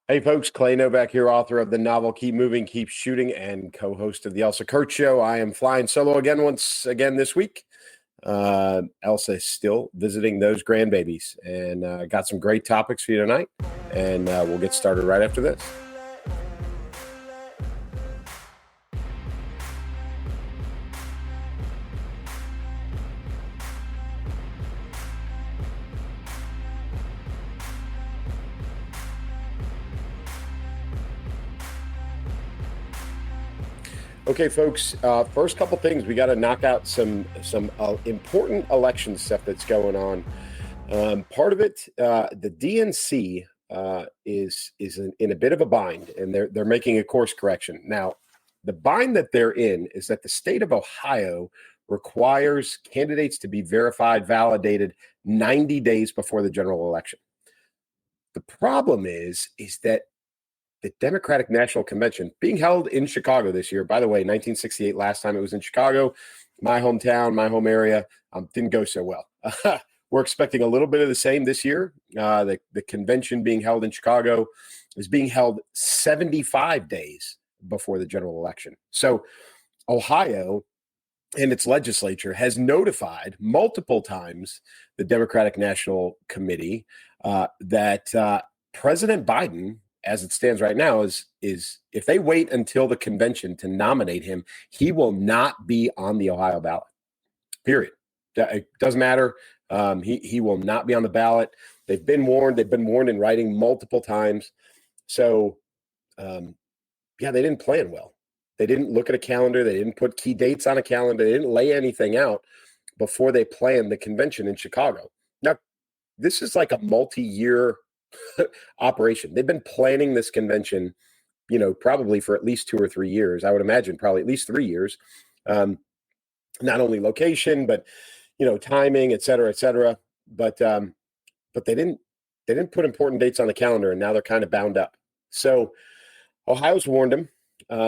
Hey folks, Clay Novak here, author of the novel Keep Moving, Keep Shooting, and co-host of the Elsa Show. I am flying solo once again this week. Elsa is still visiting those grandbabies, and got some great topics for you tonight, and we'll get started right after this. Okay, folks, first couple things. We got to knock out some important election stuff that's going on. Part of it, the DNC is in a bit of a bind, and they're making a course correction. Now, the bind that they're in is that the state of Ohio requires candidates to be verified, validated 90 days before the general election. The problem is that the Democratic National Convention being held in Chicago this year. By the way, 1968, last time it was in Chicago, my hometown, my home area, didn't go so well. We're expecting a little bit of the same this year. The convention being held in Chicago is being held 75 days before the general election. So Ohio and its legislature has notified multiple times the Democratic National Committee that President Biden, as it stands right now, is if they wait until the convention to nominate him, he will not be on the Ohio ballot. Period. It doesn't matter. He will not be on the ballot. They've been warned. They've been warned in writing multiple times. So, they didn't plan well. They didn't look at a calendar. They didn't put key dates on a calendar. They didn't lay anything out before they planned the convention in Chicago. Now, this is like a multi-year operation. They've been planning this convention, probably for at least 2 or 3 years. I would imagine probably at least 3 years. Not only location, but timing, et cetera, et cetera. But they didn't put important dates on the calendar, and now they're kind of bound up. So Ohio's warned them.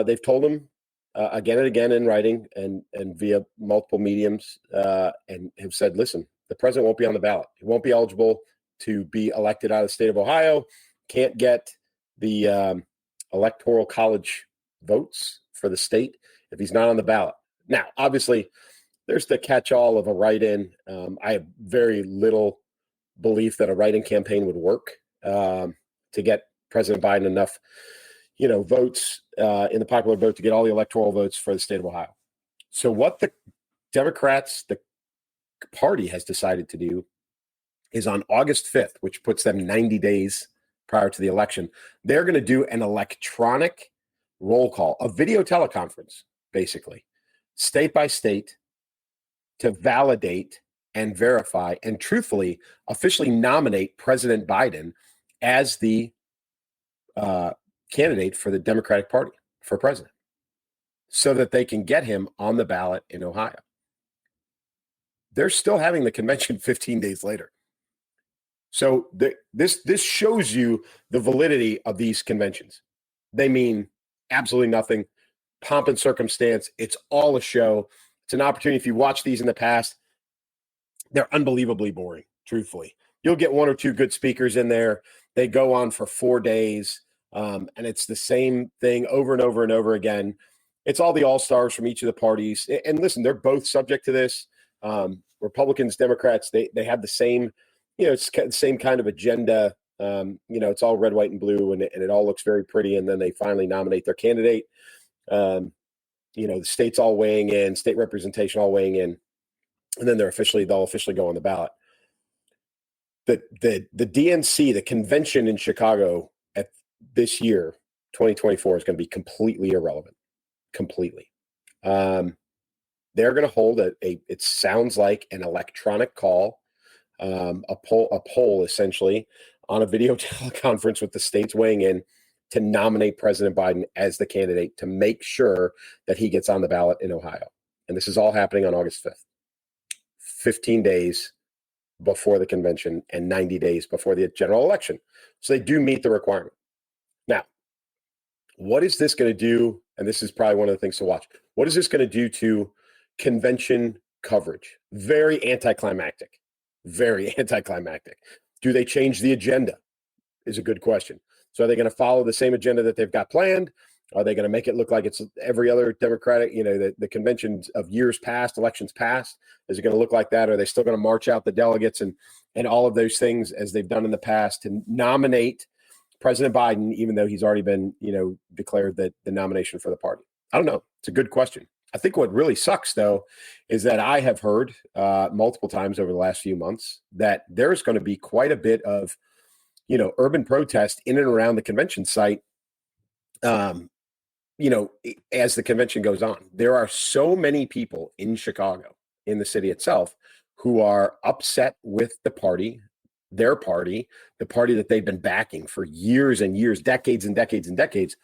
They've told them again and again in writing and via multiple mediums, and have said, listen, the president won't be on the ballot. He won't be eligible to be elected out of the state of Ohio, can't get the electoral college votes for the state if he's not on the ballot. Now, obviously, there's the catch-all of a write-in. I have very little belief that a write-in campaign would work to get President Biden enough, votes in the popular vote to get all the electoral votes for the state of Ohio. So what the Democrats, the party, has decided to do is on August 5th, which puts them 90 days prior to the election, they're going to do an electronic roll call, a video teleconference, basically, state by state, to validate and verify and truthfully, officially nominate President Biden as the candidate for the Democratic Party for president so that they can get him on the ballot in Ohio. They're still having the convention 15 days later. So this shows you the validity of these conventions. They mean absolutely nothing. Pomp and circumstance. It's all a show. It's an opportunity. If you watch these in the past, they're unbelievably boring, truthfully. You'll get 1 or 2 good speakers in there. They go on for 4 days, and it's the same thing over and over and over again. It's all the all-stars from each of the parties. And listen, they're both subject to this. Republicans, Democrats, they have the same, it's the same kind of agenda. It's all red, white, and blue, and it all looks very pretty. And then they finally nominate their candidate. The states all weighing in, state representation all weighing in, and then they'll officially go on the ballot. The DNC, the convention in Chicago at this year, 2024, is going to be completely irrelevant. Completely. They're going to hold it sounds like an electronic call, a poll essentially on a video teleconference with the states weighing in to nominate President Biden as the candidate to make sure that he gets on the ballot in Ohio. And this is all happening on August 5th, 15 days before the convention and 90 days before the general election. So they do meet the requirement. Now, what is this going to do? And this is probably one of the things to watch. What is this going to do to convention coverage? Very anticlimactic. Very anticlimactic. Do they change the agenda? Is a good question. So are they going to follow the same agenda that they've got planned? Are they going to make it look like it's every other Democratic, the conventions of years past, elections past? Is it going to look like that? Or are they still going to march out the delegates and all of those things as they've done in the past to nominate President Biden, even though he's already been, declared the nomination for the party? I don't know. It's a good question. I think what really sucks, though, is that I have heard multiple times over the last few months that there's going to be quite a bit of, urban protest in and around the convention site as the convention goes on. There are so many people in Chicago, in the city itself, who are upset with the party, their party, the party that they've been backing for years and years, decades and decades and decades,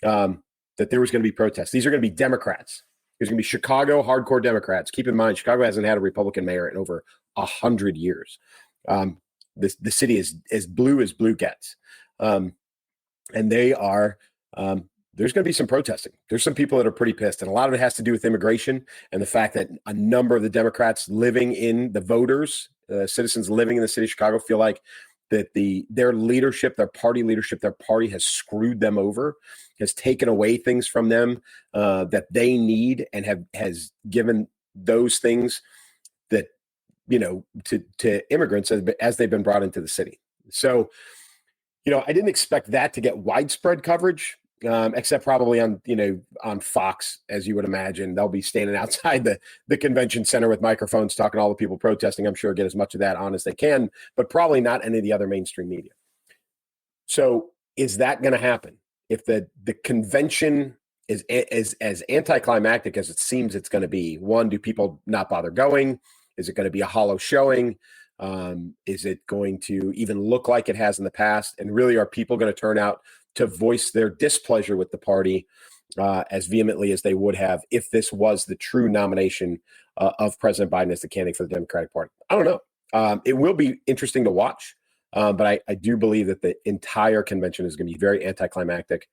that there was going to be protests. These are going to be Democrats. There's going to be Chicago hardcore Democrats. Keep in mind, Chicago hasn't had a Republican mayor in over 100 years. The city is as blue gets. And they are... there's going to be some protesting. There's some people that are pretty pissed. And a lot of it has to do with immigration and the fact that a number of the Democrats living in the voters, citizens living in the city of Chicago, feel like that their leadership, their party leadership, their party has screwed them over, has taken away things from them that they need, and has given those things that, to immigrants as they've been brought into the city. So, I didn't expect that to get widespread coverage. Except probably on Fox, as you would imagine. They'll be standing outside the convention center with microphones talking to all the people protesting. I'm sure get as much of that on as they can, but probably not any of the other mainstream media. So is that going to happen? If the convention is as anticlimactic as it seems it's going to be, one, do people not bother going? Is it going to be a hollow showing? Is it going to even look like it has in the past? And really, are people going to turn out to voice their displeasure with the party as vehemently as they would have if this was the true nomination of President Biden as the candidate for the Democratic Party? I don't know. It will be interesting to watch, but I do believe that the entire convention is going to be very anticlimactic.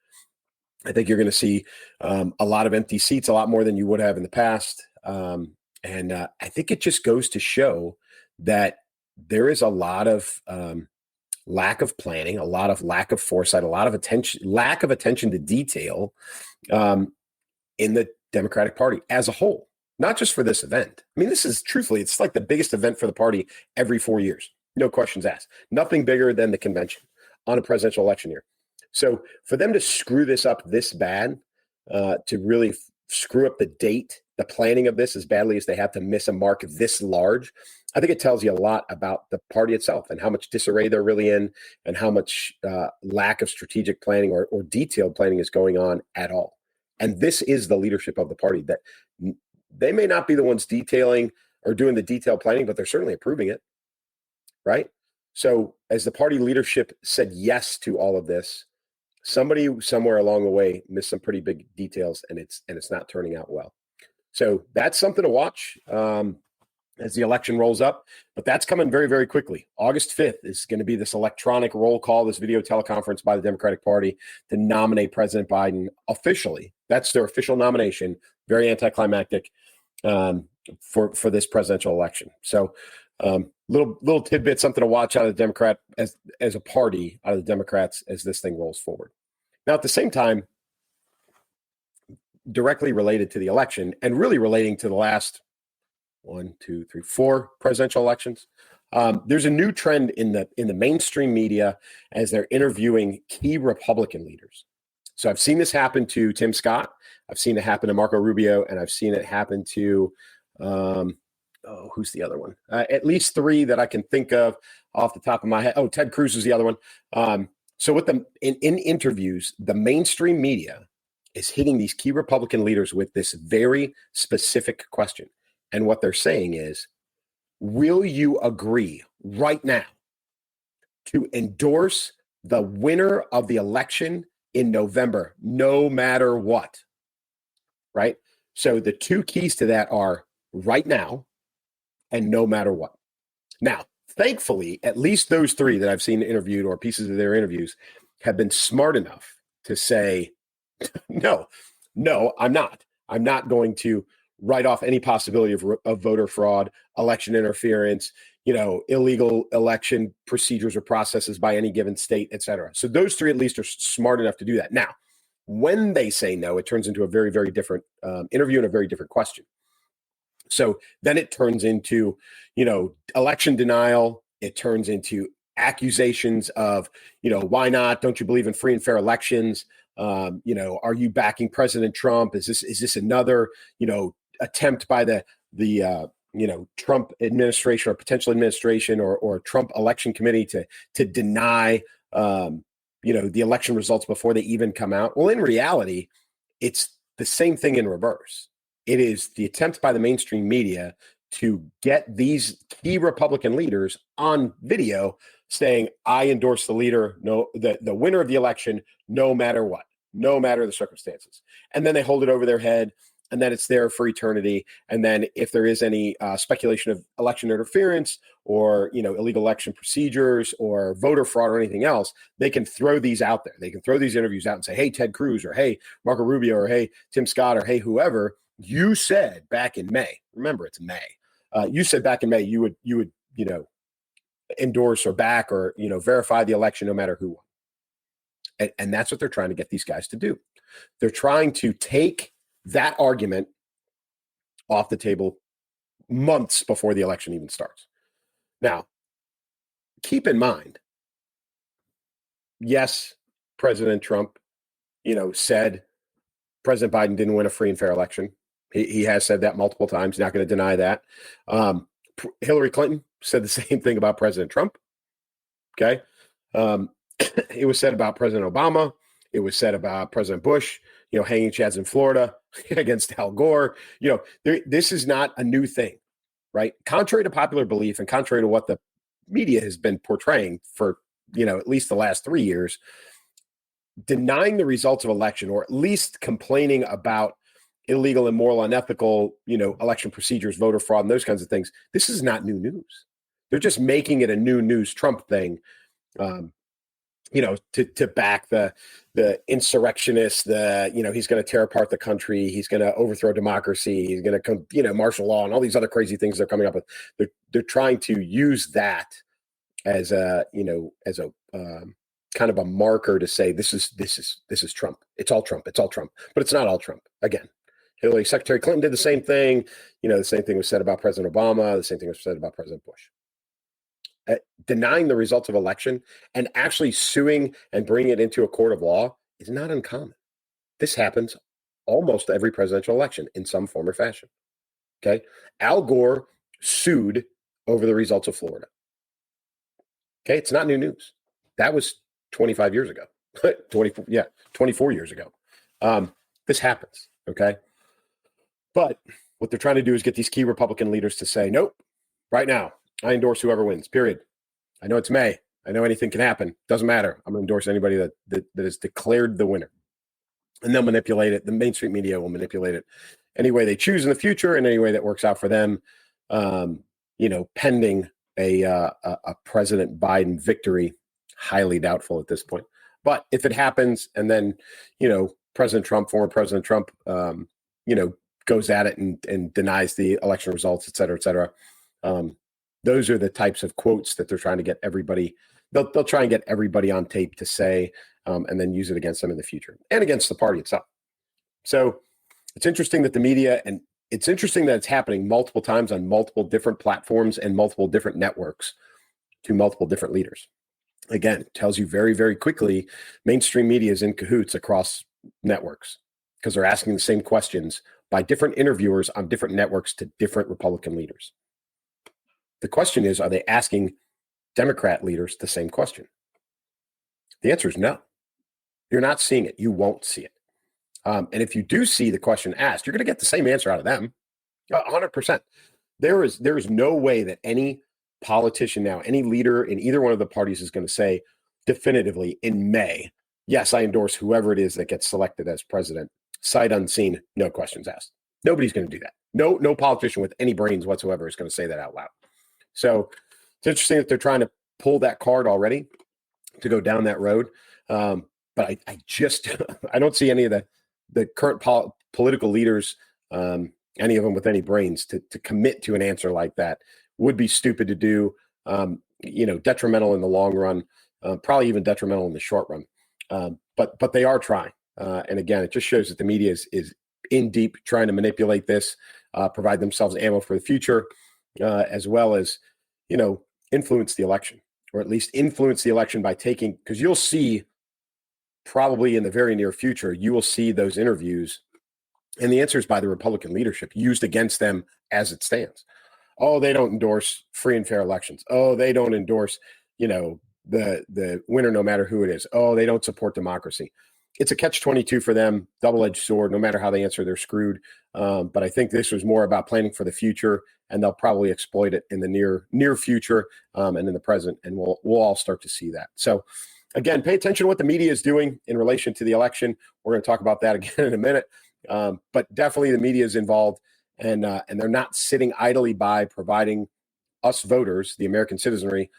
I think you're going to see a lot of empty seats, a lot more than you would have in the past. And I think it just goes to show that there is a lot of lack of planning, a lot of lack of foresight, a lot of lack of attention to detail in the Democratic Party as a whole, not just for this event. I mean, this is truthfully, it's like the biggest event for the party every 4 years. No questions asked. Nothing bigger than the convention on a presidential election year. So for them to screw this up this bad, to really screw up the date, the planning of this as badly as they have, to miss a mark this large, I think it tells you a lot about the party itself and how much disarray they're really in, and how much lack of strategic planning or detailed planning is going on at all. And this is the leadership of the party, that they may not be the ones detailing or doing the detailed planning, but they're certainly approving it, right? So as the party leadership said yes to all of this, somebody somewhere along the way missed some pretty big details, and it's not turning out well. So that's something to watch as the election rolls up, but that's coming very, very quickly. August 5th is going to be this electronic roll call, this video teleconference by the Democratic Party to nominate President Biden officially. That's their official nomination. Very anticlimactic for this presidential election. So little tidbit, something to watch out of the Democrat as a party, out of the Democrats as this thing rolls forward. Now, at the same time, directly related to the election and really relating to the last 4 presidential elections, there's a new trend in the mainstream media as they're interviewing key Republican leaders. So I've seen this happen to Tim Scott, I've seen it happen to Marco Rubio, and I've seen it happen to who's the other one? At least 3 that I can think of off the top of my head. Oh, Ted Cruz is the other one. So with them in interviews, the mainstream media is hitting these key Republican leaders with this very specific question. And what they're saying is, will you agree right now to endorse the winner of the election in November, no matter what? Right? So the 2 keys to that are right now and no matter what. Now, thankfully, at least those 3 that I've seen interviewed, or pieces of their interviews, have been smart enough to say, no, I'm not. I'm not going to write off any possibility of voter fraud, election interference, illegal election procedures or processes by any given state, et cetera. So those three at least are smart enough to do that. Now, when they say no, it turns into a very, very different interview and a very different question. So then it turns into, election denial. It turns into accusations of, why not? Don't you believe in free and fair elections? Are you backing President Trump? Is this another, attempt by the Trump administration or potential administration or Trump election committee to deny, the election results before they even come out? Well, in reality, it's the same thing in reverse. It is the attempt by the mainstream media to get these key Republican leaders on video saying, I endorse the leader, the winner of the election, no matter what, no matter the circumstances. And then they hold it over their head, and then it's there for eternity. And then if there is any speculation of election interference or, illegal election procedures or voter fraud or anything else, they can throw these out there. They can throw these interviews out and say, hey, Ted Cruz, or hey, Marco Rubio, or hey, Tim Scott, or hey, whoever, you said back in May, remember it's May, you said back in May you would endorse or back or verify the election no matter who won. And that's what they're trying to get these guys to do. They're trying to take that argument off the table months before the election even starts. Now, keep in mind, yes, President Trump, said President Biden didn't win a free and fair election. He has said that multiple times. He's not going to deny that. Hillary Clinton said the same thing about President Trump. Okay. It was said about President Obama. It was said about President Bush, hanging chads in Florida against Al Gore. This is not a new thing, right? Contrary to popular belief and contrary to what the media has been portraying for, at least the last 3 years, denying the results of election, or at least complaining about illegal, immoral, unethical, election procedures, voter fraud, and those kinds of things. This is not new news. They're just making it a new news Trump thing, to back the insurrectionists, he's going to tear apart the country. He's going to overthrow democracy. He's going to, martial law and all these other crazy things they're coming up with. They're trying to use that as a kind of a marker to say, this is Trump. It's all Trump. It's all Trump, but it's not all Trump. Again, Secretary Clinton did the same thing. The same thing was said about President Obama. The same thing was said about President Bush. Denying the results of election and actually suing and bringing it into a court of law is not uncommon. This happens almost every presidential election in some form or fashion. Okay. Al Gore sued over the results of Florida. Okay. It's not new news. That was 25 years ago, 24 years ago. This happens. Okay. But what they're trying to do is get these key Republican leaders to say, nope, right now, I endorse whoever wins, period. I know it's May. I know anything can happen. Doesn't matter. I'm going to endorse anybody that is declared the winner. And they'll manipulate it. The mainstream media will manipulate it any way they choose in the future and any way that works out for them, pending a President Biden victory. Highly doubtful at this point. But if it happens and then, President Trump, former President Trump, goes at it and denies the election results, et cetera, et cetera. Those are the types of quotes that they're trying to get everybody. They'll try and get everybody on tape to say, and then use it against them in the future and against the party itself. So it's interesting that the media, and it's interesting that it's happening multiple times on multiple different platforms and multiple different networks to multiple different leaders. Again, it tells you very, very quickly, mainstream media is in cahoots across networks because they're asking the same questions by different interviewers on different networks to different Republican leaders. The question is, are they asking Democrat leaders the same question? The answer is no. You're not seeing it. You won't see it. And if you do see the question asked, you're going to get the same answer out of them. 100%. There is no way that any politician now, any leader in either one of the parties is going to say definitively in May, yes, I endorse whoever it is that gets selected as president, sight unseen, no questions asked. Nobody's going to do that. No politician with any brains whatsoever is going to say that out loud. So it's interesting that they're trying to pull that card already to go down that road. But I just, I don't see any of the current political leaders, any of them with any brains to commit to an answer like that would be stupid to do, detrimental in the long run, probably even detrimental in the short run. But they are trying. And again, it just shows that the media is in deep trying to manipulate this, provide themselves ammo for the future, as well as, influence the election, or at least influence the election by because you'll see probably in the very near future, you will see those interviews and the answers by the Republican leadership used against them as it stands. Oh, they don't endorse free and fair elections. Oh, they don't endorse, the winner, no matter who it is. Oh, they don't support democracy. It's a catch-22 for them, double-edged sword. No matter how they answer, they're screwed. But I think this was more about planning for the future, and they'll probably exploit it in the near future and in the present, and we'll all start to see that. So, again, pay attention to what the media is doing in relation to the election. We're going to talk about that again in a minute. But definitely the media is involved, and they're not sitting idly by, providing us voters, the American citizenry,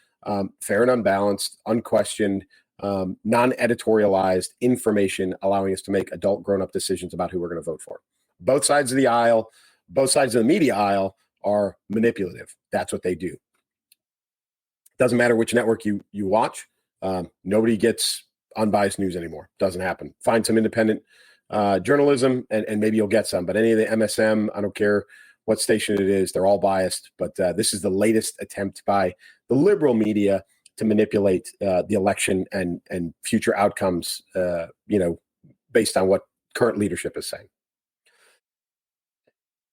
fair and unbalanced, unquestioned, non-editorialized information, allowing us to make adult grown-up decisions about who we're going to vote for. Both sides of the aisle, both sides of the media aisle are manipulative. That's what they do. Doesn't matter which network you watch. Nobody gets unbiased news anymore. Doesn't happen. Find some independent journalism and maybe you'll get some. But any of the MSM, I don't care what station it is, they're all biased. But this is the latest attempt by the liberal media to manipulate the election and future outcomes, based on what current leadership is saying.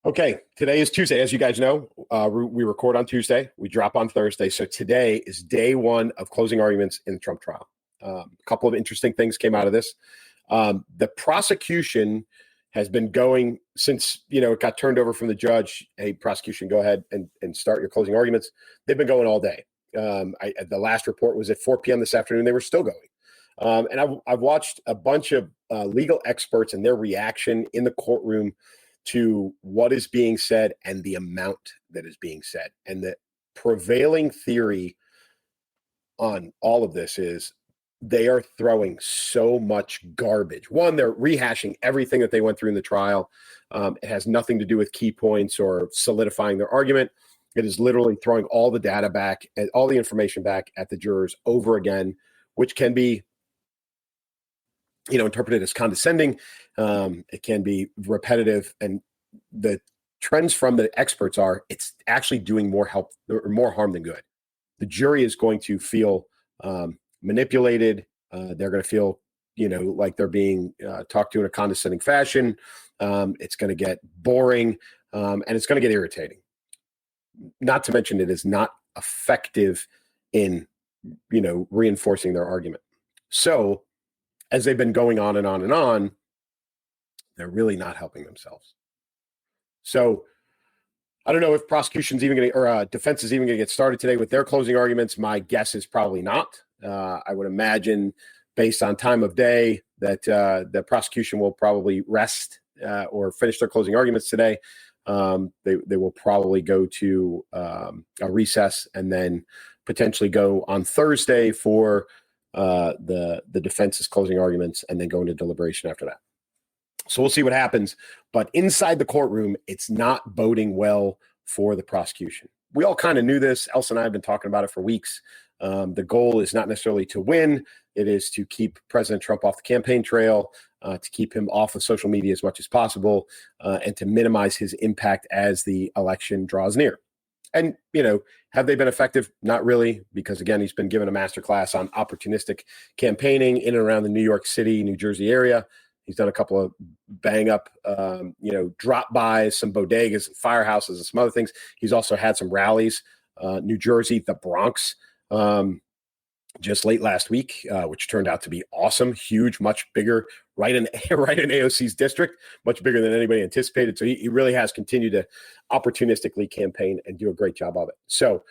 Okay, today is Tuesday. As you guys know, we record on Tuesday. We drop on Thursday. So today is day one of closing arguments in the Trump trial. A couple of interesting things came out of this. The prosecution has been going since, it got turned over from the judge. Hey, prosecution, go ahead and start your closing arguments. They've been going all day. The last report was at 4 p.m. this afternoon. They were still going. And I've watched a bunch of legal experts and their reaction in the courtroom to what is being said and the amount that is being said. And the prevailing theory on all of this is they are throwing so much garbage. One, they're rehashing everything that they went through in the trial. It has nothing to do with key points or solidifying their argument. It is literally throwing all the data back and all the information back at the jurors over again, which can be, interpreted as condescending. It can be repetitive. And the trends from the experts are it's actually doing more harm than good. The jury is going to feel manipulated. They're going to feel, like they're being talked to in a condescending fashion. It's going to get boring and it's going to get irritating. Not to mention it is not effective in, reinforcing their argument. So as they've been going on and on and on, they're really not helping themselves. So I don't know if prosecution's even going to, or defense is even going to get started today with their closing arguments. My guess is probably not. I would imagine, based on time of day, that the prosecution will probably rest or finish their closing arguments today. They will probably go to a recess and then potentially go on Thursday for the defense's closing arguments and then go into deliberation after that. So we'll see what happens. But inside the courtroom, it's not boding well for the prosecution. We all kind of knew this. Elsa and I have been talking about it for weeks. The goal is not necessarily to win. It is to keep President Trump off the campaign trail, to keep him off of social media as much as possible, and to minimize his impact as the election draws near. And, have they been effective? Not really, because, again, he's been given a masterclass on opportunistic campaigning in and around the New York City, New Jersey area. He's done a couple of bang-up, drop-bys, some bodegas and firehouses and some other things. He's also had some rallies, New Jersey, the Bronx, just late last week, which turned out to be awesome, huge, much bigger, right in AOC's district, much bigger than anybody anticipated. So he really has continued to opportunistically campaign and do a great job of it. So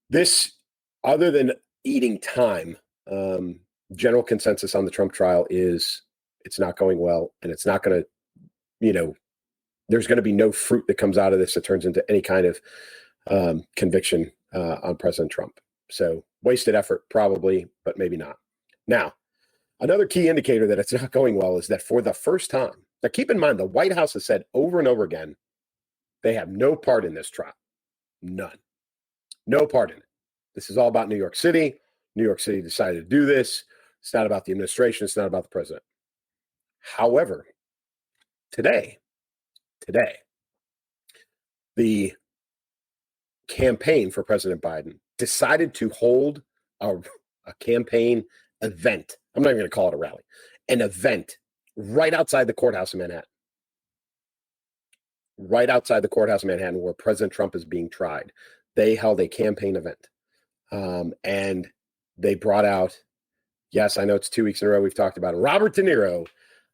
this, other than eating time, general consensus on the Trump trial is it's not going well, and it's not going to, there's going to be no fruit that comes out of this that turns into any kind of conviction on President Trump. So wasted effort, probably, but maybe not. Now, another key indicator that it's not going well is that for the first time, now keep in mind, the White House has said over and over again, they have no part in this trial. None. No part in it. This is all about New York City. New York City decided to do this. It's not about the administration. It's not about the president. However, today, the campaign for President Biden decided to hold a campaign event. I'm not even going to call it a rally, an event right outside the courthouse in Manhattan. Right outside the courthouse in Manhattan where President Trump is being tried. They held a campaign event. And they brought out, yes, I know it's 2 weeks in a row we've talked about it, Robert De Niro,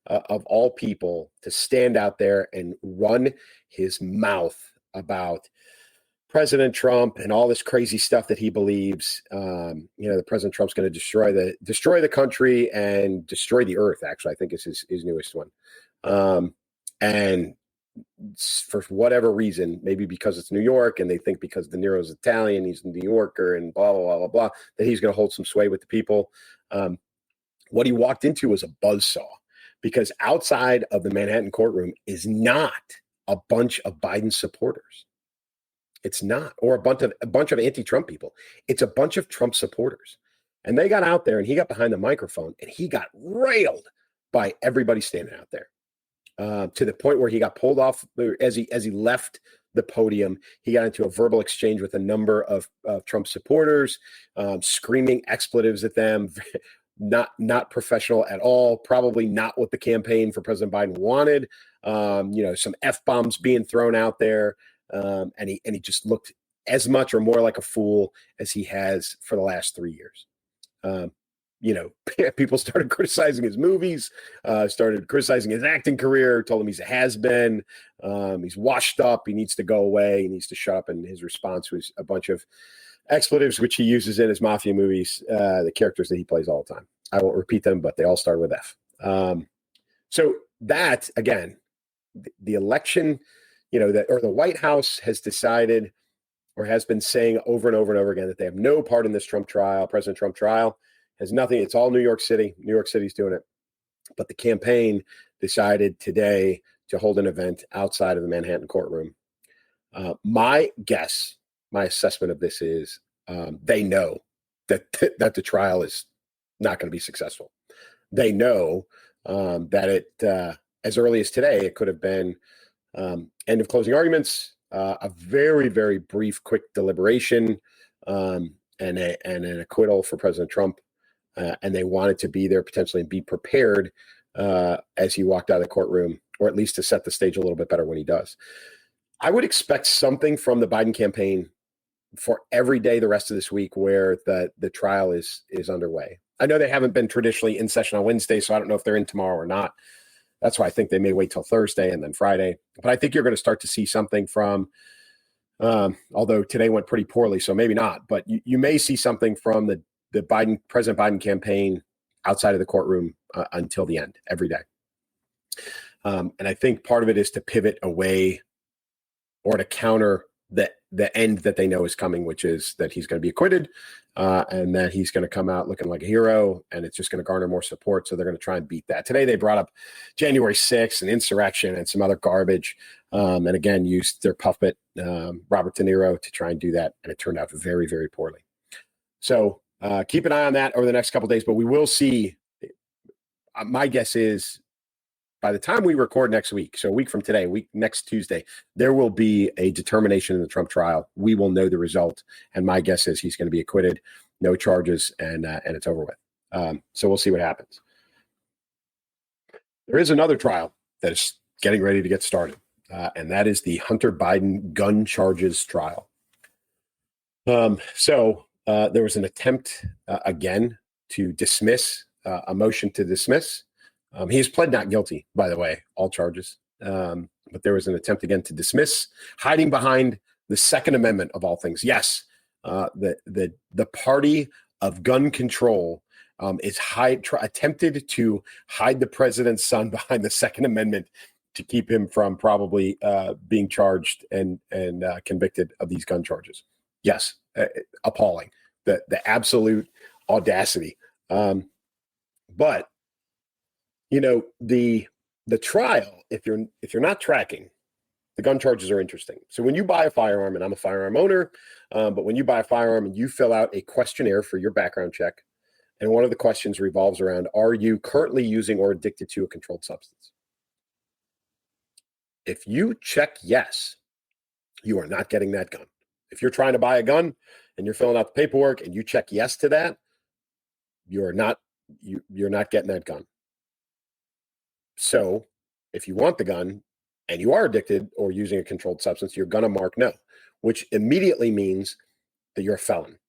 of all people, to stand out there and run his mouth about President Trump and all this crazy stuff that he believes. The President Trump's going to destroy the country and destroy the earth. Actually, I think is his newest one. And for whatever reason, maybe because it's New York and they think because De Niro's Italian, he's a New Yorker and blah, blah, blah, blah, blah, that he's going to hold some sway with the people. What he walked into was a buzzsaw, because outside of the Manhattan courtroom is not a bunch of Biden supporters. It's not, or a bunch of anti-Trump people. It's a bunch of Trump supporters. And they got out there and he got behind the microphone and he got railed by everybody standing out there. To the point where he got pulled off as he left the podium. He got into a verbal exchange with a number of Trump supporters, screaming expletives at them. Not professional at all. Probably not what the campaign for President Biden wanted. Some F-bombs being thrown out there, and he just looked as much or more like a fool as he has for the last 3 years. People started criticizing his movies, started criticizing his acting career, told him he's a has-been, he's washed up, he needs to go away, he needs to shut up. And his response was a bunch of expletives, which he uses in his mafia movies, the characters that he plays all the time. I won't repeat them, but they all start with F. So that, again, the election, the White House has decided or has been saying over and over and over again that they have no part in this President Trump trial. Has nothing. It's all New York City. New York City's doing it. But the campaign decided today to hold an event outside of the Manhattan courtroom. My assessment of this is they know that the trial is not going to be successful. They know that it, as early as today, it could have been end of closing arguments, a very, very brief, quick deliberation, and an acquittal for President Trump. And they wanted to be there potentially and be prepared as he walked out of the courtroom, or at least to set the stage a little bit better when he does. I would expect something from the Biden campaign for every day the rest of this week where the trial is underway. I know they haven't been traditionally in session on Wednesday, so I don't know if they're in tomorrow or not. That's why I think they may wait till Thursday and then Friday. But I think you're going to start to see something from, although today went pretty poorly, so maybe not, but you may see something from the President Biden campaign outside of the courtroom until the end, every day. And I think part of it is to pivot away or to counter the end that they know is coming, which is that he's going to be acquitted and that he's going to come out looking like a hero, and it's just going to garner more support. So they're going to try and beat that. Today they brought up January 6th and insurrection and some other garbage, and again used their puppet Robert De Niro to try and do that, and it turned out very, very poorly. So keep an eye on that over the next couple of days, but we will see. My guess is by the time we record next week, so a week from today, next Tuesday, there will be a determination in the Trump trial. We will know the result, and my guess is he's going to be acquitted, no charges, and it's over with. So we'll see what happens. There is another trial that is getting ready to get started, and that is the Hunter Biden gun charges trial. So there was an attempt again to dismiss, a motion to dismiss. He has pled not guilty, by the way, all charges. But there was an attempt again to dismiss, hiding behind the Second Amendment of all things. Yes, the party of gun control is attempted to hide the president's son behind the Second Amendment to keep him from probably being charged and convicted of these gun charges. Yes, appalling. The absolute audacity. But the trial, if you're not tracking, the gun charges are interesting. So when you buy a firearm, and I'm a firearm owner, but when you buy a firearm and you fill out a questionnaire for your background check, and one of the questions revolves around, are you currently using or addicted to a controlled substance? If you check yes, you are not getting that gun. If you're trying to buy a gun and you're filling out the paperwork and you check yes to that, you're not getting that gun. So if you want the gun and you are addicted or using a controlled substance, you're going to mark no, which immediately means that you're a felon.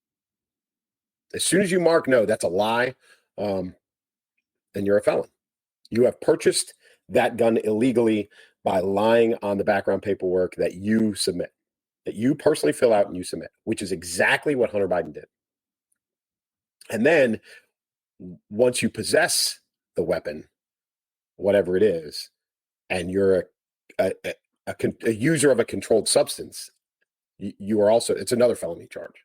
As soon as you mark no, that's a lie, then you're a felon. You have purchased that gun illegally by lying on the background paperwork that you submit, that you personally fill out and you submit, which is exactly what Hunter Biden did. And then once you possess the weapon, whatever it is, and you're a user of a controlled substance, you are also, it's another felony charge.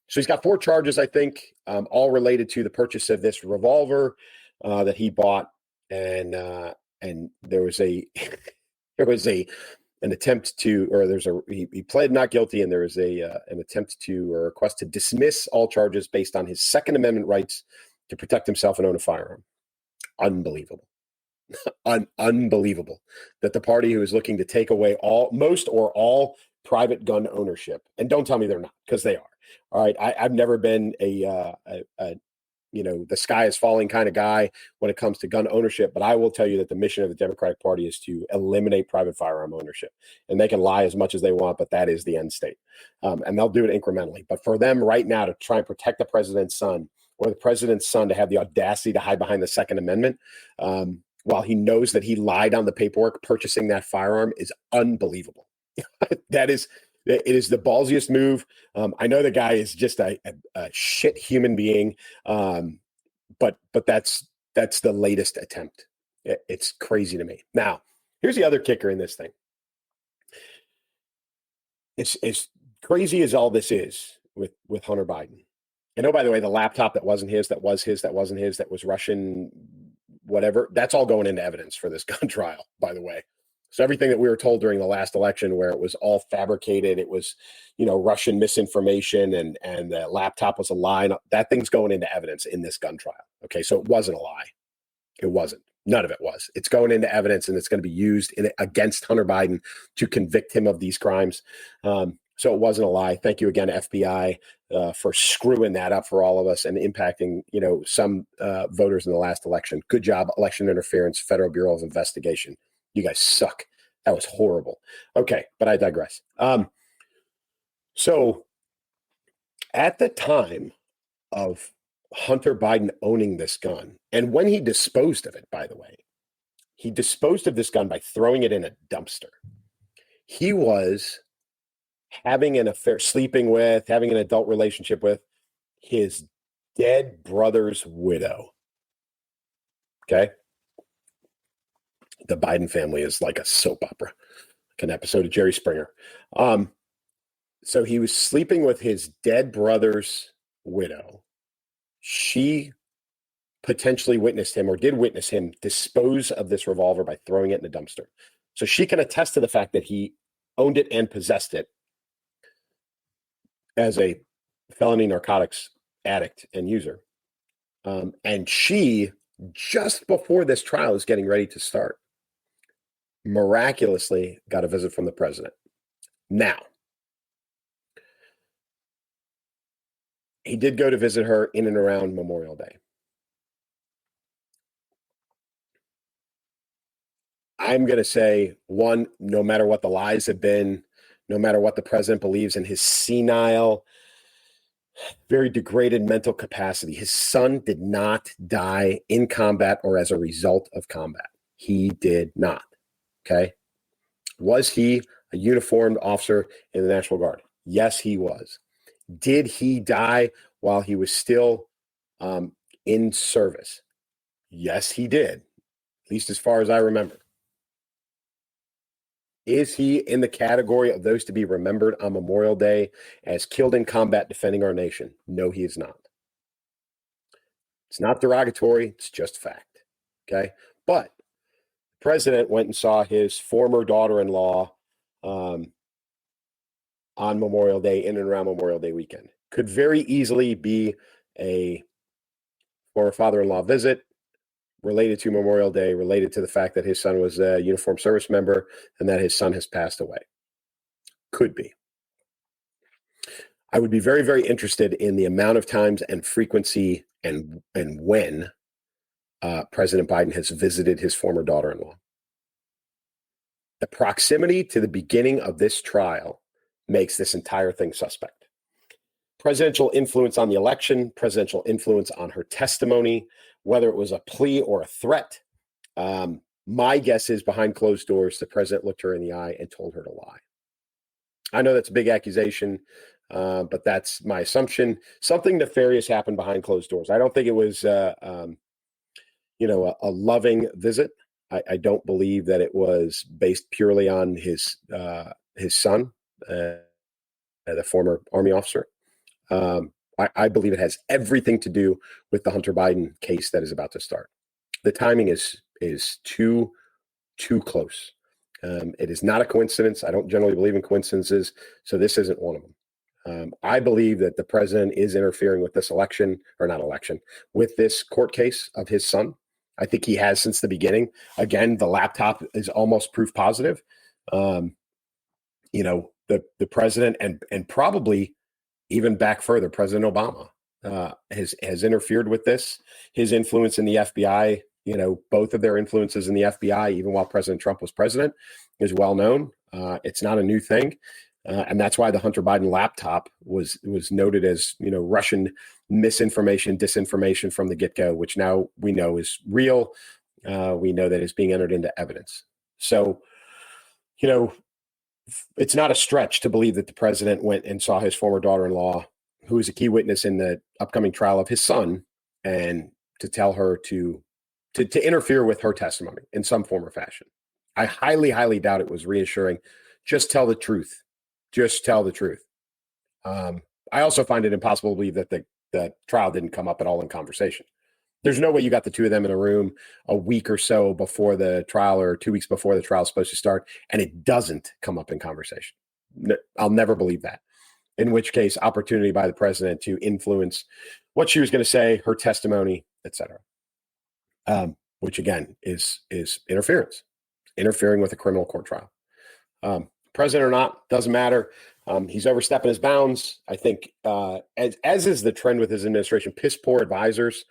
So he's got 4 charges, I think, all related to the purchase of this revolver that he bought, and there was an attempt to, or he pled not guilty, and there was an attempt to, or a request to dismiss all charges based on his Second Amendment rights to protect himself and own a firearm. Unbelievable. Unbelievable that the party who is looking to take away most or all private gun ownership, and don't tell me they're not, because they are. All right, I've never been a the sky is falling kind of guy when it comes to gun ownership, but I will tell you that the mission of the Democratic Party is to eliminate private firearm ownership. And they can lie as much as they want, but that is the end state. And they'll do it incrementally. But for them right now to try and protect the president's son, or the president's son to have the audacity to hide behind the Second Amendment, while he knows that he lied on the paperwork purchasing that firearm, is unbelievable. It is the ballsiest move. I know the guy is just a shit human being, but that's the latest attempt. It's crazy to me. Now, here's the other kicker in this thing. It's as crazy as all this is with Hunter Biden. And oh, by the way, the laptop that wasn't his, that was his, that wasn't his, that was Russian, whatever, that's all going into evidence for this gun trial, by the way. So everything that we were told during the last election, where it was all fabricated, it was, Russian misinformation, and the laptop was a lie, that thing's going into evidence in this gun trial. Okay, so it wasn't a lie. It wasn't. None of it was. It's going into evidence, and it's going to be used against Hunter Biden to convict him of these crimes. So it wasn't a lie. Thank you again, FBI, for screwing that up for all of us and impacting, some voters in the last election. Good job, election interference, Federal Bureau of Investigation. You guys suck. That was horrible. Okay, but I digress. So at the time of Hunter Biden owning this gun, and when he disposed of it, by the way, he disposed of this gun by throwing it in a dumpster. He was having an affair, sleeping with, having an adult relationship with his dead brother's widow. Okay? The Biden family is like a soap opera, like an episode of Jerry Springer. So he was sleeping with his dead brother's widow. She potentially witnessed him, or did witness him, dispose of this revolver by throwing it in a dumpster. So she can attest to the fact that he owned it and possessed it as a felony narcotics addict and user. And she, just before this trial is getting ready to start, miraculously got a visit from the president. Now, he did go to visit her in and around Memorial Day. I'm going to say, one, no matter what the lies have been, no matter what the president believes in his senile, very degraded mental capacity, his son did not die in combat or as a result of combat. He did not. Okay. Was he a uniformed officer in the National Guard? Yes, he was. Did he die while he was still in service? Yes, he did, at least as far as I remember. Is he in the category of those to be remembered on Memorial Day as killed in combat defending our nation? No, he is not. It's not derogatory. It's just fact. Okay. But the president went and saw his former daughter-in-law on Memorial Day, in and around Memorial Day weekend. Could very easily be a former father-in-law visit related to Memorial Day, related to the fact that his son was a uniformed service member and that his son has passed away. Could be. I would be very, very interested in the amount of times and frequency and when President Biden has visited his former daughter-in-law. The proximity to the beginning of this trial makes this entire thing suspect. Presidential influence on the election, presidential influence on her testimony, whether it was a plea or a threat. My guess is behind closed doors, the president looked her in the eye and told her to lie. I know that's a big accusation, but that's my assumption. Something nefarious happened behind closed doors. I don't think it was, a loving visit. I don't believe that it was based purely on his son, the former Army officer. I believe it has everything to do with the Hunter Biden case that is about to start. The timing is too close. It is not a coincidence. I don't generally believe in coincidences, so this isn't one of them. I believe that the president is interfering with this with this court case of his son. I think he has since the beginning. Again, the laptop is almost proof positive. The president and probably even back further, President Obama has interfered with this. His influence in the FBI, both of their influences in the FBI, even while President Trump was president, is well known. It's not a new thing. And that's why the Hunter Biden laptop was noted as, Russian misinformation, disinformation from the get-go, which now we know is real. We know that it's being entered into evidence. So, it's not a stretch to believe that the president went and saw his former daughter-in-law, who is a key witness in the upcoming trial of his son, and to tell her to interfere with her testimony in some form or fashion. I highly, highly doubt it was reassuring. Just tell the truth. Just tell the truth. I also find it impossible to believe that the trial didn't come up at all in conversation. There's no way you got the two of them in a room a week or so before the trial or 2 weeks before the trial is supposed to start, and it doesn't come up in conversation. I'll never believe that. In which case, opportunity by the president to influence what she was going to say, her testimony, etc. Which again is interfering with a criminal court trial. President or not, doesn't matter. He's overstepping his bounds. I think, as is the trend with his administration, piss poor advisors.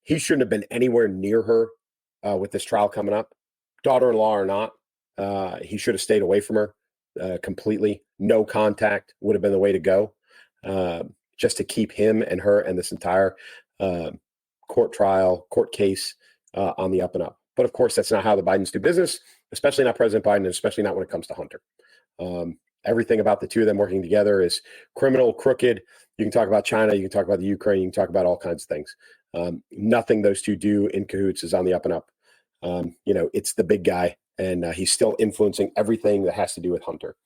He shouldn't have been anywhere near her with this trial coming up, daughter-in-law or not. He should have stayed away from her completely. No contact would have been the way to go, just to keep him and her and this entire court case on the up and up. But of course, that's not how the Bidens do business, especially not President Biden, and especially not when it comes to Hunter. Everything about the two of them working together is criminal, crooked. You can talk about China, you can talk about the Ukraine, you can talk about all kinds of things. Nothing those two do in cahoots is on the up and up. It's the big guy, and he's still influencing everything that has to do with Hunter.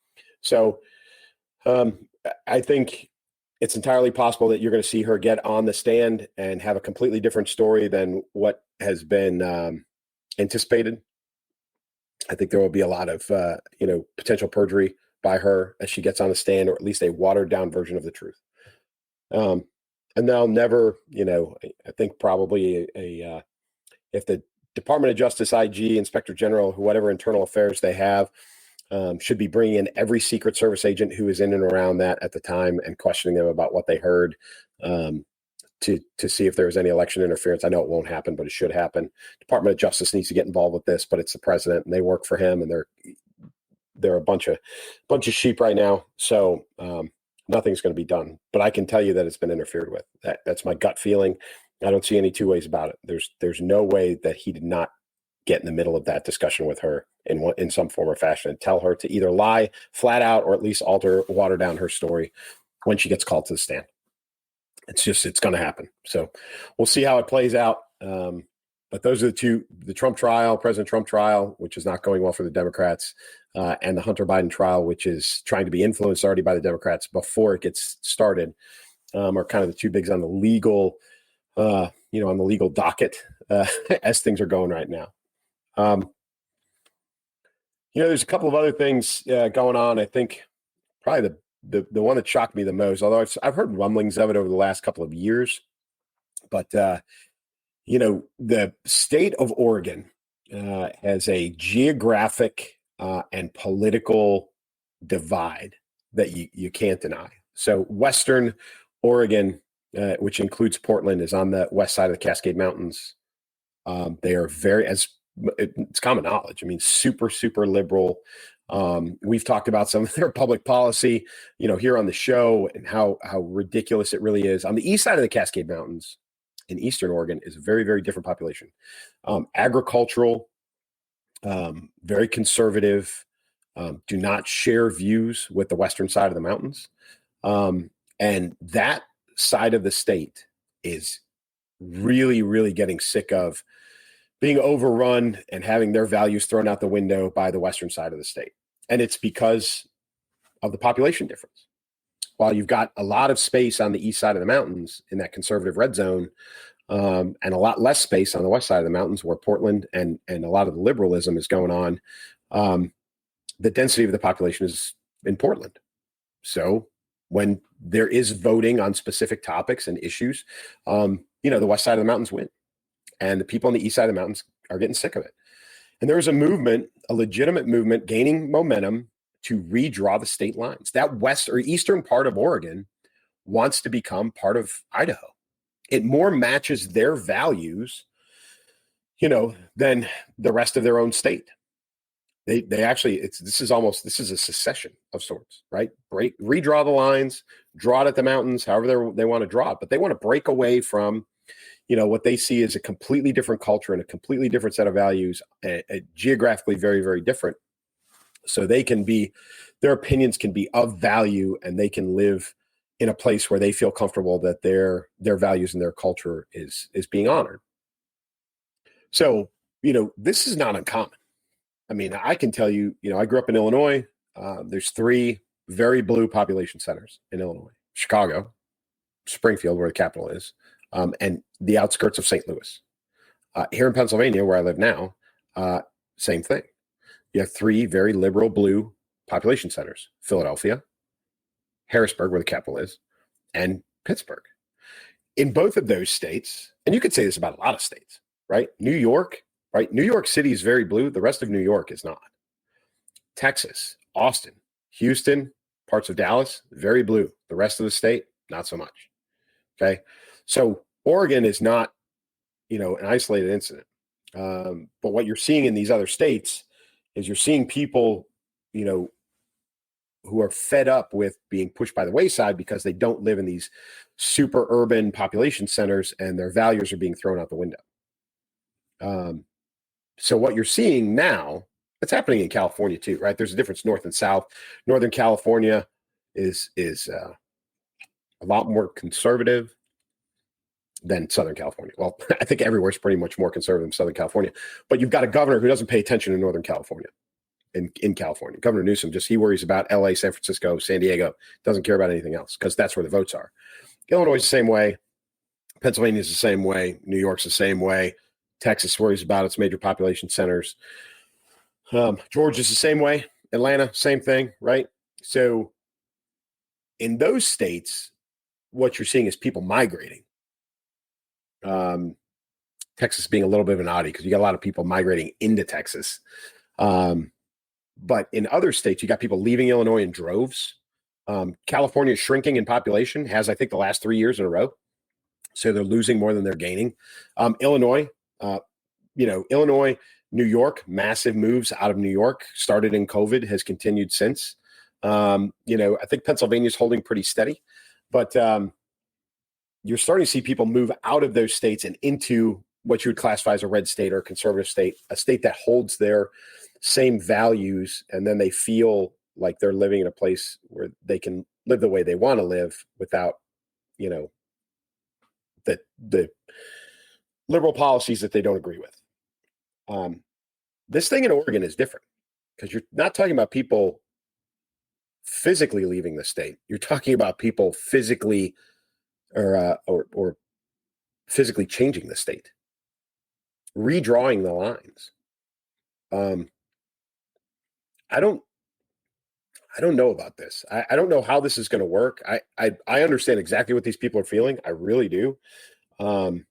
So I think it's entirely possible that you're going to see her get on the stand and have a completely different story than what has been anticipated. I think there will be a lot of, potential perjury by her as she gets on the stand, or at least a watered down version of the truth. And they'll never, I think probably if the Department of Justice, IG, Inspector General, whatever internal affairs they have, should be bringing in every Secret Service agent who is in and around that at the time and questioning them about what they heard, to see if there was any election interference. I know it won't happen, but it should happen. Department of Justice needs to get involved with this, but it's the president and they work for him, and they're a bunch of sheep right now. So nothing's going to be done. But I can tell you that it's been interfered with. That's my gut feeling. I don't see any two ways about it. There's no way that he did not get in the middle of that discussion with her in some form or fashion and tell her to either lie flat out or at least water down her story when she gets called to the stand. It's going to happen. So we'll see how it plays out. But those are the Trump trial, President Trump trial, which is not going well for the Democrats, and the Hunter Biden trial, which is trying to be influenced already by the Democrats before it gets started, are kind of the two bigs on the legal, docket as things are going right now. There's a couple of other things going on. I think probably the one that shocked me the most, although I've heard rumblings of it over the last couple of years, but the state of Oregon has a geographic and political divide that you can't deny. So Western Oregon, which includes Portland, is on the west side of the Cascade Mountains. They are it's common knowledge. I mean, super, super liberal. We've talked about some of their public policy, here on the show, and how ridiculous it really is. On the east side of the Cascade Mountains in Eastern Oregon is a very, very different population. Agricultural, very conservative, do not share views with the western side of the mountains. And that side of the state is really, really getting sick of being overrun and having their values thrown out the window by the western side of the state. And it's because of the population difference. While you've got a lot of space on the east side of the mountains in that conservative red zone, and a lot less space on the west side of the mountains where Portland and a lot of the liberalism is going on, the density of the population is in Portland. So when there is voting on specific topics and issues, the west side of the mountains win. And the people on the east side of the mountains are getting sick of it. And there is a movement, a legitimate movement, gaining momentum to redraw the state lines. That west or eastern part of Oregon wants to become part of Idaho. It more matches their values, than the rest of their own state. They actually, this is a secession of sorts, right? Redraw the lines, draw it at the mountains, however they want to draw it, but they want to break away from what they see as a completely different culture and a completely different set of values, geographically very, very different. So their opinions can be of value, and they can live in a place where they feel comfortable that their values and their culture is being honored. So, this is not uncommon. I mean, I can tell you, I grew up in Illinois. There's 3 very blue population centers in Illinois: Chicago, Springfield, where the capital is, and the outskirts of St. Louis. Here in Pennsylvania, where I live now, same thing. You have 3 very liberal blue population centers: Philadelphia, Harrisburg, where the capital is, and Pittsburgh. In both of those states, and you could say this about a lot of states, right? New York, right? New York City is very blue. The rest of New York is not. Texas, Austin, Houston, parts of Dallas, very blue. The rest of the state, not so much. Okay. So Oregon is not, an isolated incident. But what you're seeing in these other states is you're seeing people, who are fed up with being pushed by the wayside because they don't live in these super urban population centers, and their values are being thrown out the window. So what you're seeing now, it's happening in California too, right? There's a difference north and south. Northern California is a lot more conservative than Southern California. Well, I think everywhere is pretty much more conservative than Southern California. But you've got a governor who doesn't pay attention to Northern California. In California, Governor Newsom, he worries about LA, San Francisco, San Diego, doesn't care about anything else because that's where the votes are. Illinois is the same way. Pennsylvania is the same way. New York's the same way. Texas worries about its major population centers. Georgia's the same way. Atlanta, same thing, right? So in those states, what you're seeing is people migrating. Texas being a little bit of an oddity because you got a lot of people migrating into Texas. But in other states, you got people leaving Illinois in droves. California is shrinking in population, has, I think, the last 3 years in a row. So they're losing more than they're gaining. Illinois, Illinois, New York, massive moves out of New York, started in COVID, has continued since. I think Pennsylvania is holding pretty steady. But you're starting to see people move out of those states and into what you would classify as a red state or a conservative state, a state that holds their same values, and then they feel like they're living in a place where they can live the way they want to live without, the liberal policies that they don't agree with. This thing in Oregon is different because you're not talking about people physically leaving the state. You're talking about people physically or physically changing the state, redrawing the lines. I don't know about this. I don't know how this is going to work. I understand exactly what these people are feeling. I really do. Um,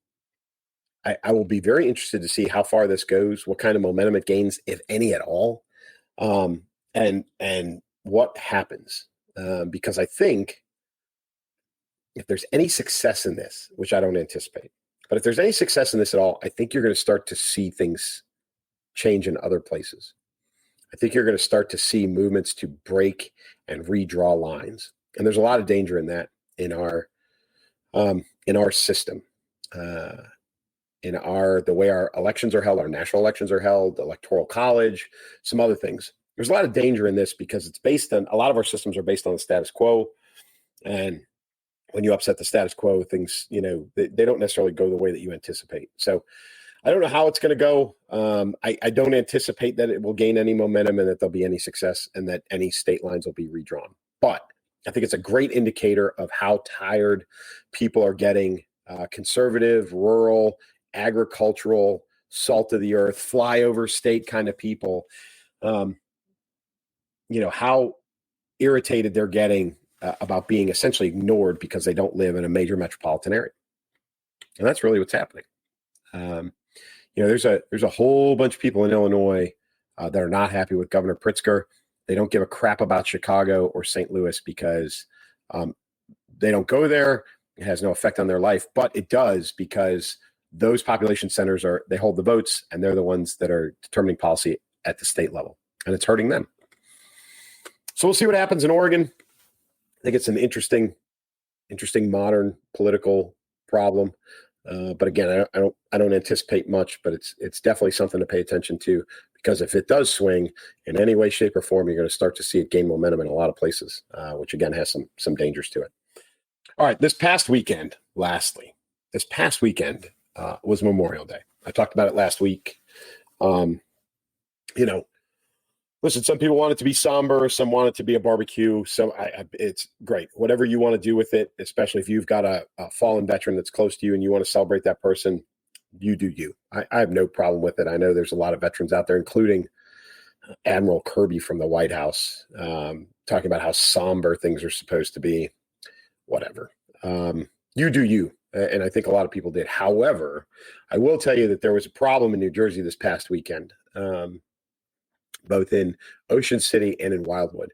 I will be very interested to see how far this goes, what kind of momentum it gains, if any at all, and what happens. Because I think if there's any success in this, which I don't anticipate, but if there's any success in this at all, I think you're going to start to see things change in other places. I think you're going to start to see movements to break and redraw lines, and there's a lot of danger in that in our system, the way our elections are held, our national elections are held, electoral college, some other things. There's a lot of danger in this because it's based on a lot of our systems are based on the status quo, and when you upset the status quo, things they don't necessarily go the way that you anticipate. So I don't know how it's going to go. I don't anticipate that it will gain any momentum and that there'll be any success and that any state lines will be redrawn. But I think it's a great indicator of how tired people are getting. Conservative, rural, agricultural, salt of the earth, flyover state kind of people. How irritated they're getting about being essentially ignored because they don't live in a major metropolitan area. And that's really what's happening. There's a whole bunch of people in Illinois that are not happy with Governor Pritzker. They don't give a crap about Chicago or St. Louis because they don't go there. It has no effect on their life, but it does because those population centers they hold the votes and they're the ones that are determining policy at the state level, and it's hurting them. So we'll see what happens in Oregon. I think it's an interesting modern political problem. But again, I don't anticipate much, but it's definitely something to pay attention to, because if it does swing in any way, shape, or form, you're going to start to see it gain momentum in a lot of places, which again has some dangers to it. All right, this past weekend was Memorial Day. I talked about it last week. Listen, some people want it to be somber, some want it to be a barbecue. So it's great. Whatever you want to do with it, especially if you've got a fallen veteran that's close to you and you want to celebrate that person, you do you. I have no problem with it. I know there's a lot of veterans out there, including Admiral Kirby from the White House, talking about how somber things are supposed to be. Whatever. You do you. And I think a lot of people did. However, I will tell you that there was a problem in New Jersey this past weekend. Both in Ocean City and in Wildwood.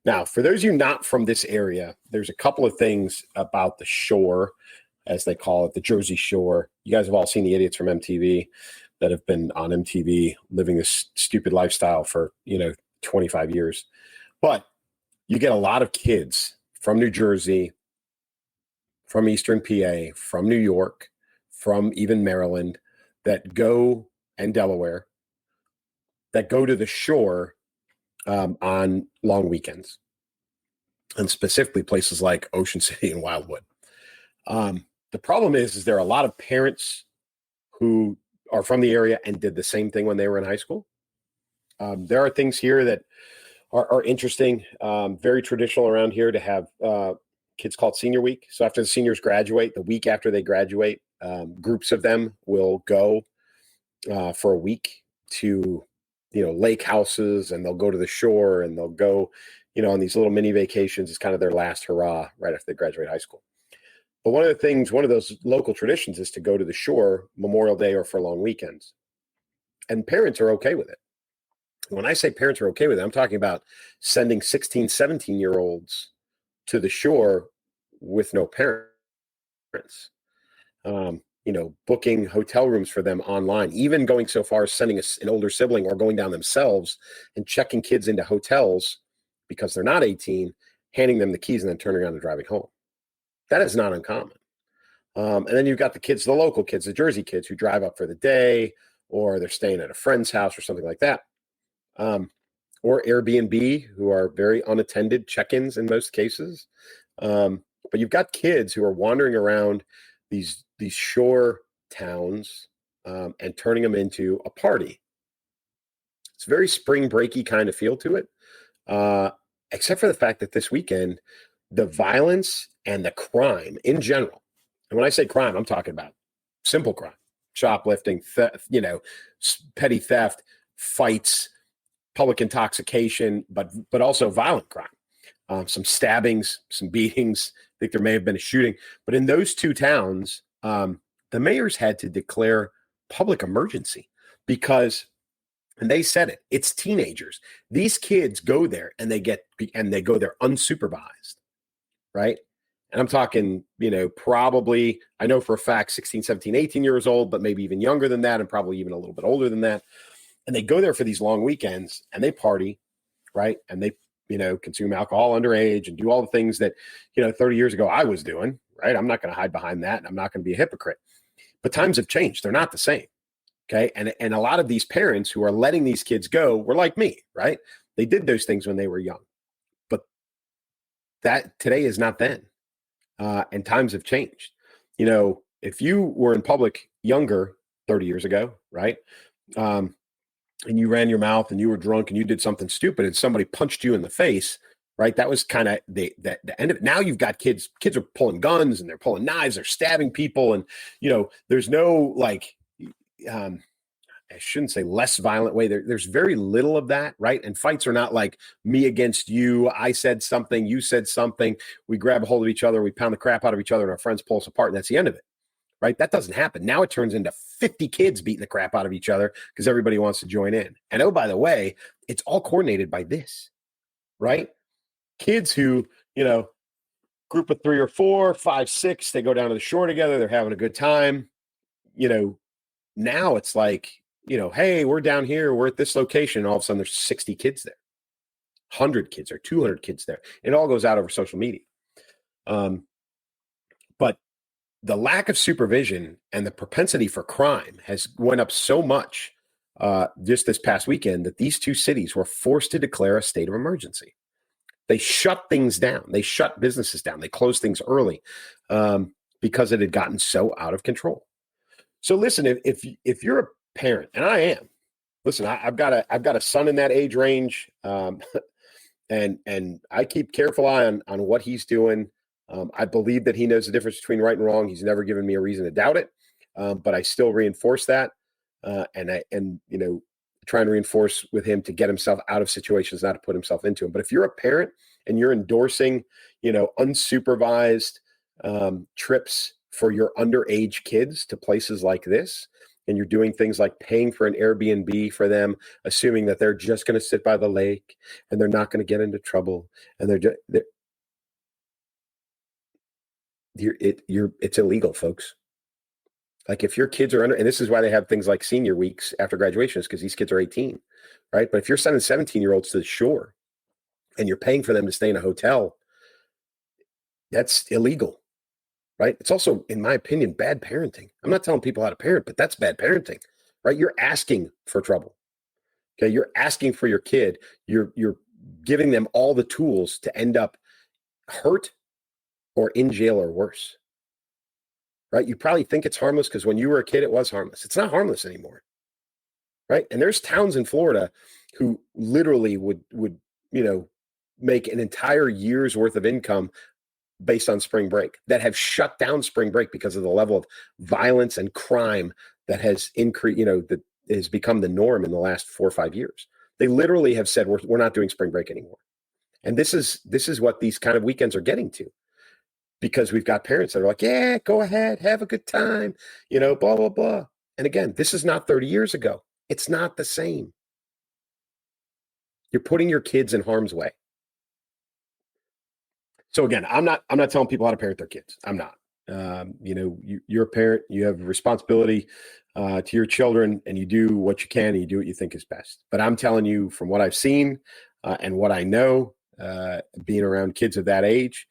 Now, for those of you not from this area, there's a couple of things about the shore, as they call it, the Jersey Shore. You guys have all seen the idiots from MTV that have been on MTV living this stupid lifestyle for, 25 years. But you get a lot of kids from New Jersey, from Eastern PA, from New York, from even Maryland, and Delaware, that go to the shore on long weekends, and specifically places like Ocean City and Wildwood. The problem is there are a lot of parents who are from the area and did the same thing when they were in high school. There are things here that are interesting, very traditional around here to have kids called Senior Week. So after the seniors graduate, the week after they graduate, groups of them will go for a week to lake houses, and they'll go to the shore, and they'll go, on these little mini vacations. It's kind of their last hurrah right after they graduate high school. But one of those local traditions is to go to the shore Memorial Day or for long weekends. And parents are okay with it. When I say parents are okay with it, I'm talking about sending 16, 17-year-olds to the shore with no parents. Booking hotel rooms for them online, even going so far as sending an older sibling or going down themselves and checking kids into hotels because they're not 18, handing them the keys and then turning around and driving home. That is not uncommon. And then you've got the local kids, the Jersey kids who drive up for the day, or they're staying at a friend's house or something like that. Or Airbnb, who are very unattended check-ins in most cases. But you've got kids who are wandering around these shore towns and turning them into a party. It's a very spring breaky kind of feel to it, except for the fact that this weekend, the violence and the crime in general, and when I say crime, I'm talking about simple crime, shoplifting, theft, petty theft, fights, public intoxication, but also violent crime, some stabbings, some beatings. I think there may have been a shooting. But in those two towns, the mayors had to declare public emergency because, and they said it, it's teenagers. These kids go there and they go there unsupervised, right? And I'm talking, probably, I know for a fact, 16, 17, 18 years old, but maybe even younger than that and probably even a little bit older than that. And they go there for these long weekends and they party, right? And they, consume alcohol underage and do all the things that, 30 years ago I was doing, right? I'm not going to hide behind that. And I'm not going to be a hypocrite. But times have changed. They're not the same. Okay. And a lot of these parents who are letting these kids go were like me, right? They did those things when they were young. But that today is not then. And times have changed. If you were in public younger 30 years ago, right? And you ran your mouth and you were drunk and you did something stupid and somebody punched you in the face, right? That was kind of the end of it. Now you've got kids are pulling guns and they're pulling knives, they're stabbing people. And, there's no I shouldn't say less violent way. There's very little of that, right? And fights are not like me against you. I said something, you said something. We grab a hold of each other, we pound the crap out of each other, and our friends pull us apart, and that's the end of it, right? That doesn't happen. Now it turns into 50 kids beating the crap out of each other because everybody wants to join in. And oh, by the way, it's all coordinated by this, right? Kids who, group of 3 or 4, 5, 6, they go down to the shore together, they're having a good time. Now it's like, hey, we're down here, we're at this location, and all of a sudden there's 60 kids there, 100 kids or 200 kids there. It all goes out over social media. But the lack of supervision and the propensity for crime has went up so much just this past weekend that these two cities were forced to declare a state of emergency. They shut things down. They shut businesses down. They closed things early because it had gotten so out of control. So listen, if you're a parent, and I am, listen, I've got a son in that age range, and I keep careful eye on what he's doing. I believe that he knows the difference between right and wrong. He's never given me a reason to doubt it, but I still reinforce that, and try and reinforce with him to get himself out of situations, not to put himself into them. But if you're a parent and you're endorsing, unsupervised trips for your underage kids to places like this, and you're doing things like paying for an Airbnb for them, assuming that they're just going to sit by the lake and they're not going to get into trouble, and it's illegal, folks. Like if your kids are under, and this is why they have things like senior weeks after graduation, is because these kids are 18, right? But if you're sending 17-year-olds to the shore and you're paying for them to stay in a hotel, that's illegal, right? It's also, in my opinion, bad parenting. I'm not telling people how to parent, but that's bad parenting, right? You're asking for trouble. Okay. You're asking for your kid. You're giving them all the tools to end up hurt or in jail or worse. Right? You probably think it's harmless because when you were a kid, it was harmless. It's not harmless anymore. Right? And there's towns in Florida who literally would make an entire year's worth of income based on spring break, that have shut down spring break because of the level of violence and crime that has increased, that has become the norm in the last 4 or 5 years. They literally have said, we're not doing spring break anymore. And this is what these kind of weekends are getting to. Because we've got parents that are like, yeah, go ahead, have a good time, blah, blah, blah. And again, this is not 30 years ago. It's not the same. You're putting your kids in harm's way. So again, I'm not telling people how to parent their kids. I'm not. You're a parent. You have a responsibility to your children, and you do what you can, and you do what you think is best. But I'm telling you from what I've seen and what I know, being around kids of that age,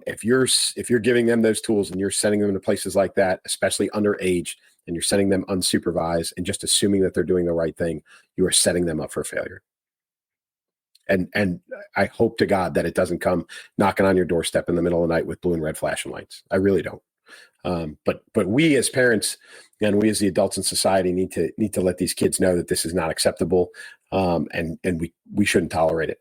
if you're giving them those tools and you're sending them to places like that, especially underage, and you're sending them unsupervised and just assuming that they're doing the right thing, you are setting them up for failure. And I hope to God that it doesn't come knocking on your doorstep in the middle of the night with blue and red flashing lights. I really don't. But we as parents and we as the adults in society need to let these kids know that this is not acceptable, and we shouldn't tolerate it.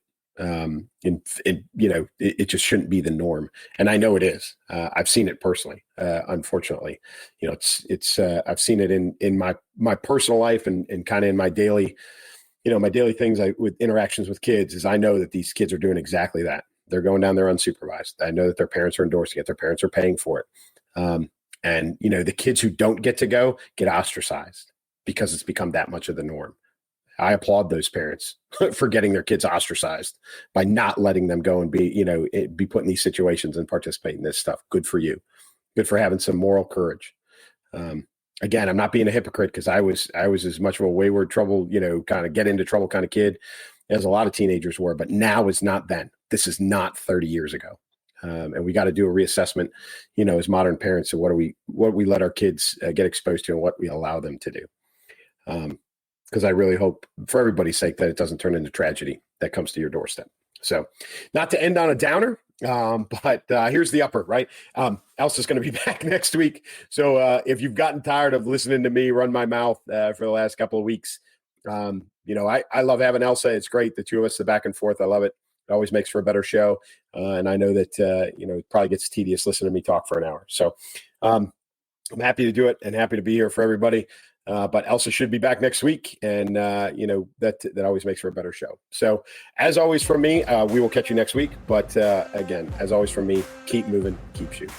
It just shouldn't be the norm. And I know it is. I've seen it personally. Unfortunately, it's I've seen it in my personal life and kind of in my daily my daily things with interactions with kids is I know that these kids are doing exactly that. They're going down there unsupervised. I know that their parents are endorsing it. Their parents are paying for it. And the kids who don't get to go get ostracized because it's become that much of the norm. I applaud those parents for getting their kids ostracized by not letting them go and be put in these situations and participate in this stuff. Good for you. Good for having some moral courage. Again, I'm not being a hypocrite because I was as much of a wayward trouble, kind of get into trouble kind of kid as a lot of teenagers were, but now is not then. This is not 30 years ago. And we got to do a reassessment, as modern parents of what we let our kids get exposed to and what we allow them to do. Because I really hope for everybody's sake that it doesn't turn into tragedy that comes to your doorstep. So not to end on a downer, but here's the upper, right? Elsa's going to be back next week. So if you've gotten tired of listening to me run my mouth for the last couple of weeks, I love having Elsa. It's great. The two of us, the back and forth. I love it. It always makes for a better show. And I know that, it probably gets tedious listening to me talk for an hour. So I'm happy to do it and happy to be here for everybody. But Elsa should be back next week. And, that always makes for a better show. So as always from me, we will catch you next week. But again, as always from me, keep moving, keep shooting.